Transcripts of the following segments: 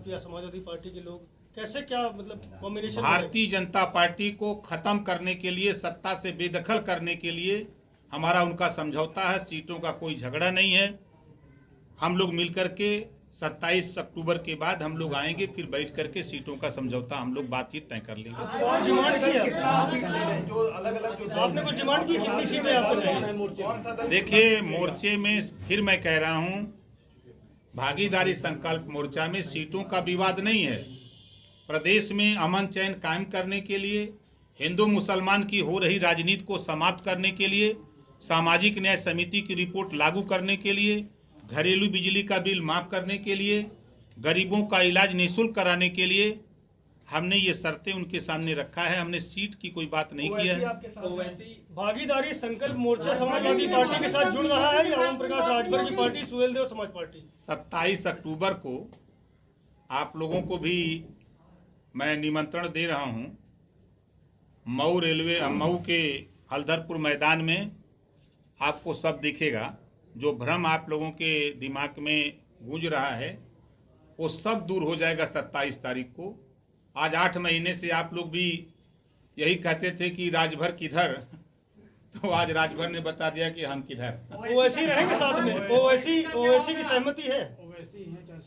या समाजवादी पार्टी के लोग कैसे, क्या मतलब कॉम्बिनेशन? भारतीय जनता पार्टी को खत्म करने के लिए, सत्ता से बेदखल करने के लिए हमारा उनका समझौता है। सीटों का कोई झगड़ा नहीं है। हम लोग मिलकर के 27 अक्टूबर के बाद हम लोग आएंगे, फिर बैठ करके सीटों का समझौता हम लोग बातचीत तय कर लेंगे। आपने कुछ डिमांड की, कितनी सीटें आपको चाहिए? देखिए, मोर्चे में फिर मैं कह रहा हूं, भागीदारी संकल्प मोर्चा में सीटों का विवाद नहीं है। प्रदेश में अमन चैन कायम करने के लिए, हिंदू मुसलमान की हो रही राजनीति को समाप्त करने के लिए, सामाजिक न्याय समिति की रिपोर्ट लागू करने के लिए, घरेलू बिजली का बिल माफ करने के लिए, गरीबों का इलाज निःशुल्क कराने के लिए हमने ये शर्तें उनके सामने रखा है। हमने सीट की कोई बात नहीं की है। भागीदारी संकल्प मोर्चा समाजवादी पार्टी के साथ जुड़ रहा है या ओम प्रकाश राजभर की पार्टी, सुहेलदेव समाज पार्टी? 27 अक्टूबर को आप लोगों को भी मैं निमंत्रण दे रहा हूं। मऊ के हल्दरपुर मैदान में आपको सब दिखेगा। जो भ्रम आप लोगों के दिमाग में गूंज रहा है वो सब दूर हो जाएगा 27 तारीख को। आज 8 महीने से आप लोग भी यही कहते थे कि राजभर किधर, तो आज राजभर ने बता दिया कि हम किधर। ओवैसी रहेंगे साथ में? ओवैसी की सहमति है?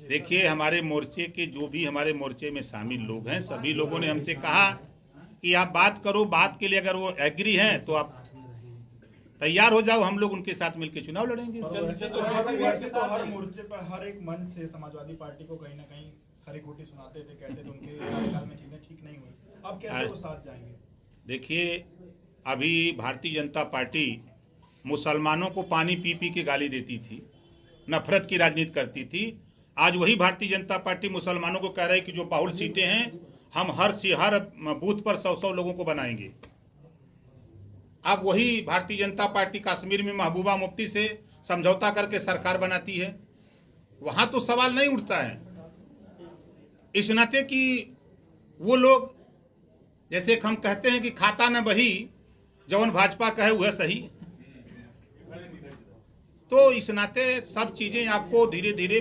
देखिए, हमारे मोर्चे के जो भी हमारे मोर्चे में शामिल लोग हैं, सभी लोगों ने हमसे कहा कि आप बात करो, बात के लिए अगर वो एग्री हैं तो आप तैयार हो जाओ, हम लोग उनके साथ मिलकर चुनाव लड़ेंगे। वैसे तो हर मोर्चे पर हर एक मंच से समाजवादी पार्टी को कहीं ना कहीं खरी खोटी सुनाते थे, कहते थे उनके कार्यकाल में चीजें ठीक नहीं हुई। अब कैसे वो साथ जाएंगे? देखिए, अभी भारतीय जनता पार्टी मुसलमानों को पानी पी पी के गाली देती थी, नफरत की राजनीति करती थी। आज वही भारतीय जनता पार्टी मुसलमानों को कह रही है कि जो बाहुल सीटें हैं हम हर बूथ पर 100 लोगों को बनाएंगे। अब वही भारतीय जनता पार्टी कश्मीर में महबूबा मुफ्ती से समझौता करके सरकार बनाती है। वहां तो सवाल नहीं उठता है, इस नाते कि वो लोग जैसे हम कहते हैं कि खाता न बही जवन भाजपा कहे वह सही। तो इस नाते सब चीजें आपको धीरे धीरे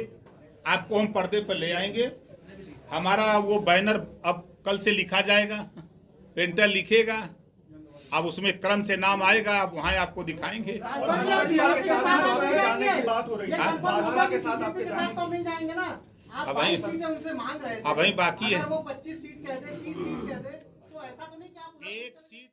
आपको हम पर्दे पर ले आएंगे। हमारा वो बैनर अब कल से लिखा जाएगा, पेंटर लिखेगा, अब उसमें क्रम से नाम आएगा, अब वहाँ आपको दिखाएंगे। अब वही बाकी है। 25 सीट कहते, 30 सीट कहते, तो ऐसा तो नहीं कि आप 1 सीट